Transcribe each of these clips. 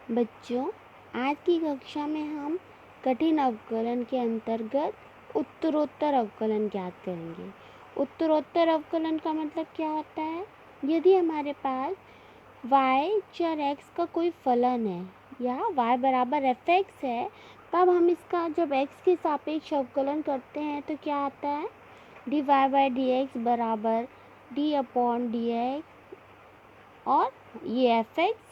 बच्चों, आज की कक्षा में हम कठिन अवकलन के अंतर्गत उत्तरोत्तर अवकलन ज्ञात करेंगे। उत्तरोत्तर अवकलन का मतलब क्या होता है? यदि हमारे पास y चर x का कोई फलन है या y बराबर f(x) है, तब हम इसका जब x के सापेक्ष अवकलन करते हैं तो क्या आता है? dy बाई डी एक्स बराबर d अपॉन डी एक्स, और ये f(x)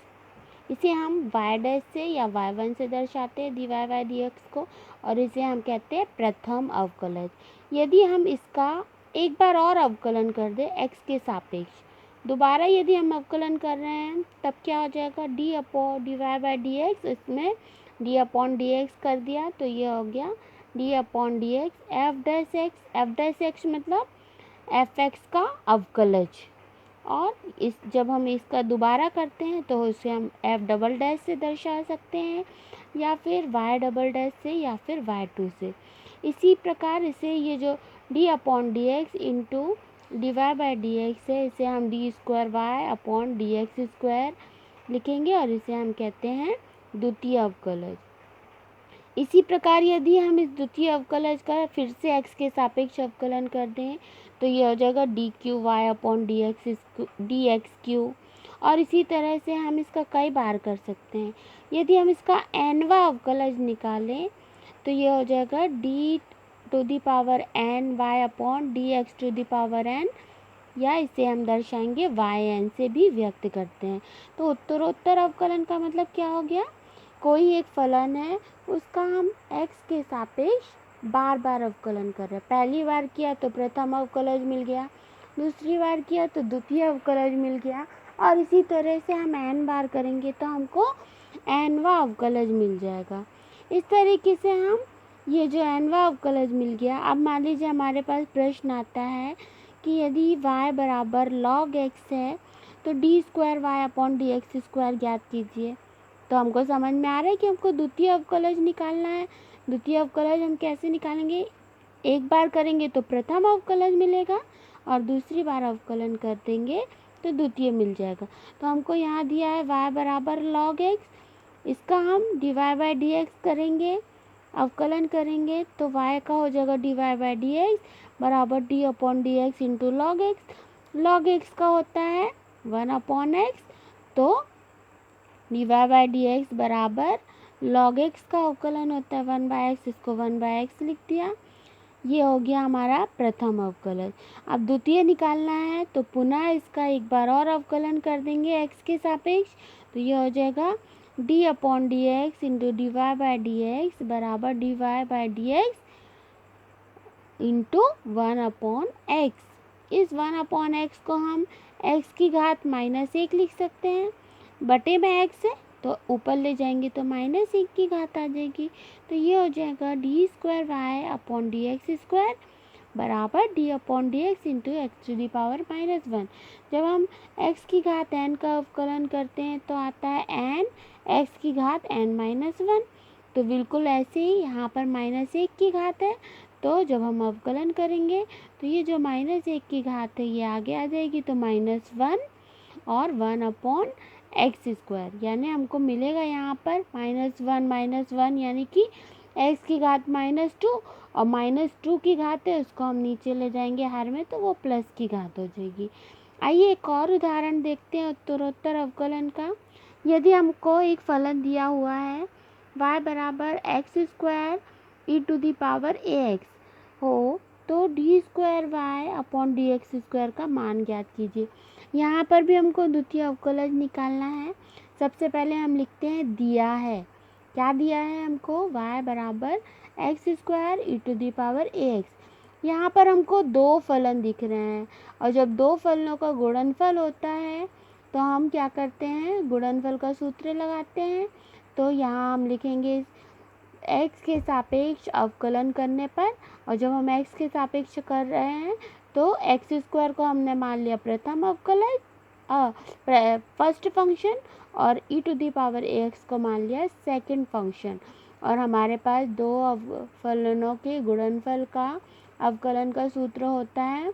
इसे हम y डैश से या y1 से दर्शाते हैं dy बाई डी एक्स को, और इसे हम कहते हैं प्रथम अवकलज। यदि हम इसका एक बार और अवकलन कर दें x के सापेक्ष, दोबारा यदि हम अवकलन कर रहे हैं तब क्या हो जाएगा? d upon dy by D x, इसमें d अपॉन डी एक्स कर दिया तो ये हो गया d upon D x F dash x मतलब f(x) का अवकलज। और जब हम इसका दोबारा करते हैं तो इसे हम f डबल डैश से दर्शा सकते हैं, या फिर y डबल डैश से, या फिर y2 से। इसी प्रकार इसे ये जो d upon D x into D Y by D X है, इसे हम D square Y upon D x square लिखेंगे, और इसे हम कहते हैं द्वितीय अवकलज। इसी प्रकार यदि हम इस द्वितीय अवकलज का फिर से x के सापेक्ष अवकलन कर दें तो ये हो जाएगा D cube Y upon D X cube. और इसी तरह से हम इसका कई बार कर सकते हैं। यदि हम इसका nवा अवकलज निकालें तो ये हो जाएगा D to the power n Y upon D X to the power n, या इसे हम दर्शाएंगे yn से भी व्यक्त करते हैं। तो उत्तरोत्तर अवकलन का मतलब क्या हो गया? कोई एक फलन है, उसका हम x के सापेक्ष बार बार अवकलन कर रहे हैं। पहली बार किया तो प्रथम अवकलज मिल गया, दूसरी बार किया तो द्वितीय अवकलज मिल गया, और इसी तरह से हम n बार करेंगे तो हमको nवा अवकलज मिल जाएगा। इस तरीके से हम ये जो nवा अवकलज मिल गया। अब मान लीजिए हमारे पास प्रश्न आता है कि यदि y बराबर log x है तो D square Y upon D x square ज्ञात कीजिए। तो हमको समझ में आ रहा है कि हमको द्वितीय अवकलज निकालना है। द्वितीय अवकलज हम कैसे निकालेंगे? एक बार करेंगे तो प्रथम अवकलज मिलेगा, और दूसरी बार अवकलन कर देंगे तो द्वितीय मिल जाएगा। तो हमको यहाँ दिया है y बराबर log x, इसका हम dy बाई डी एक्स करेंगे, अवकलन करेंगे तो y का हो जाएगा dy बाई डी एक्स बराबर d upon D x into log x. Log x का होता है 1 अपॉन एक्स, तो dy बाई डी एक्स बराबर log x का अवकलन होता है 1 बाई एक्स, इसको 1 बाई एक्स लिख दिया। ये हो गया हमारा प्रथम अवकलज। अब द्वितीय निकालना है तो पुनः इसका एक बार और अवकलन कर देंगे x के सापेक्ष, तो ये हो जाएगा d upon D x into D Y by D X बराबर dy by D x into 1 upon X. इस 1 अपॉन एक्स को हम x की घात -1 लिख सकते हैं, बटे में x है तो ऊपर ले जाएंगे तो -1 की घात आ जाएगी। तो ये हो जाएगा d square Y upon D x square बराबर d upon D x into x to the power -1। जब हम x की घात n का अवकलन करते हैं तो आता है n x की घात n-1। तो बिल्कुल ऐसे ही यहाँ पर -1 की घात है, तो जब हम अवकलन करेंगे तो ये जो -1 की घात है ये आगे आ जाएगी, तो -1 और 1 अपॉन एक्स स्क्वायर, यानी हमको मिलेगा यहाँ पर -1 यानी कि x की घात -2, और -2 की घात है उसको हम नीचे ले जाएंगे हर में तो वो प्लस की घात हो जाएगी। आइए एक और उदाहरण देखते हैं उत्तरोत्तर अवकलन का। यदि हमको एक फलन दिया हुआ है y बराबर X square E to the power ax हो, तो D square Y upon D x square का मान ज्ञात कीजिए। यहाँ पर भी हमको द्वितीय अवकलज निकालना है। सबसे पहले हम लिखते हैं दिया है, क्या दिया है हमको? y बराबर X square E to the power ax। यहाँ पर हमको दो फलन दिख रहे हैं, और जब दो फलनों का गुणनफल होता है तो हम क्या करते हैं? गुणनफल का सूत्र लगाते हैं। तो यहाँ हम लिखेंगे x के सापेक्ष अवकलन करने पर, और जब हम x के सापेक्ष कर रहे हैं तो एक्स स्क्वायर को हमने मान लिया प्रथम अवकलज फर्स्ट फंक्शन, और e to the power x को मान लिया सेकंड फंक्शन। और हमारे पास दो फलनों के गुणनफल का अवकलन का सूत्र होता है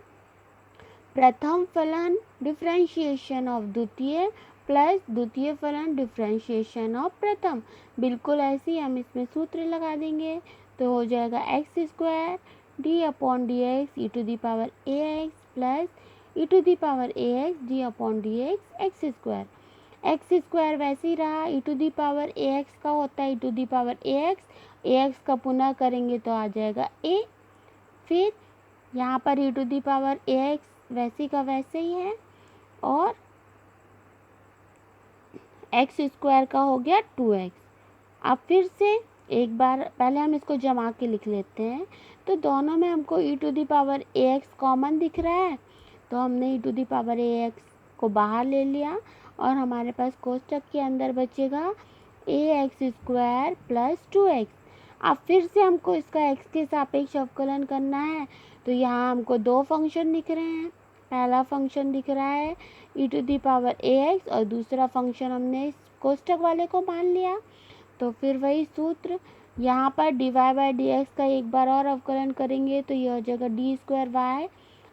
प्रथम फलन डिफरेंशिएशन ऑफ द्वितीय प्लस द्वितीय फलन डिफ्रेंशिएशन ऑफ प्रथम। बिल्कुल ऐसे ही हम इसमें सूत्र लगा देंगे, तो हो जाएगा x square d upon D x e to the power a x plus e to the power a x d upon D x x square. X square वैसे ही रहा, e to the power a x का होता है e to the power a x का पुनः करेंगे तो आ जाएगा ए। फिर यहाँ पर e to the power a x वैसे का वैसे ही है, और एक्स स्क्वायर का हो गया 2x। अब फिर से एक बार पहले हम इसको जमा के लिख लेते हैं, तो दोनों में हमको e to the power a x common दिख रहा है, तो हमने e to the power a x को बाहर ले लिया और हमारे पास कोष्टक के अंदर बचेगा ए एक्स स्क्वायर प्लस 2x। अब फिर से हमको इसका x के सापेक्ष अवकलन करना है, तो यहाँ हमको दो फंक्शन दिख रहे हैं। पहला फंक्शन दिख रहा है e to the power a x और दूसरा फंक्शन हमने इस कोष्टक वाले को मान लिया। तो फिर वही सूत्र यहाँ पर D Y by D X का एक बार और अवकलन करेंगे, तो यह हो जाएगा d square Y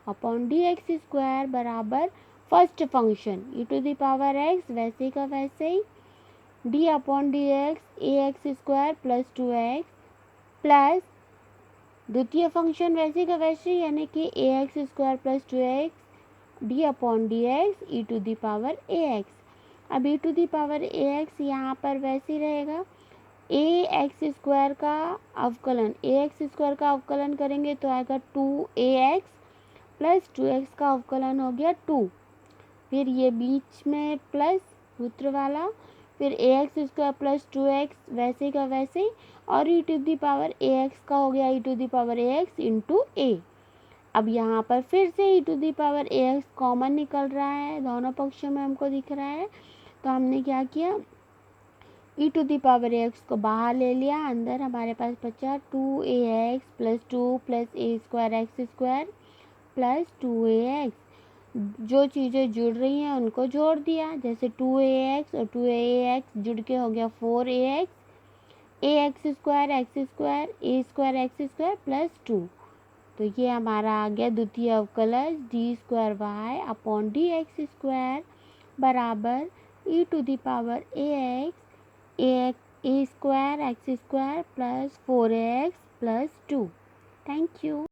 upon D x square बराबर first function e to the power x वैसे का वैसे ही d upon D x a x square plus 2x plus द्वितीय फंक्शन वैसे का वैसे यानी कि a x square plus 2x d upon D x e to the power a x. अब e to the power a x यहाँ पर वैसे ही रहेगा, ए एक्स स्क्वायर का अवकलन करेंगे तो आएगा 2ax प्लस 2x का अवकलन हो गया 2। फिर ये बीच में प्लस सूत्र वाला, फिर ए एक्स स्क्वायर प्लस 2x वैसे का वैसे ही, और e to the power a x का हो गया e to the power a x into a. अब यहाँ पर फिर से e to the power a x common निकल रहा है, दोनों पक्षों में हमको दिख रहा है, तो हमने क्या किया e to the power a x को बाहर ले लिया, अंदर हमारे पास बचा 2ax plus 2 plus a square x square plus 2ax। जो चीज़ें जुड़ रही हैं उनको जोड़ दिया, जैसे 2ax और 2ax जुड़ के हो गया 4ax a x square a square x square plus 2। तो ये हमारा आ गया द्वितीय अवकलज d square Y upon D x square बराबर e to the power a square x square plus 4ax plus 2। Thank you.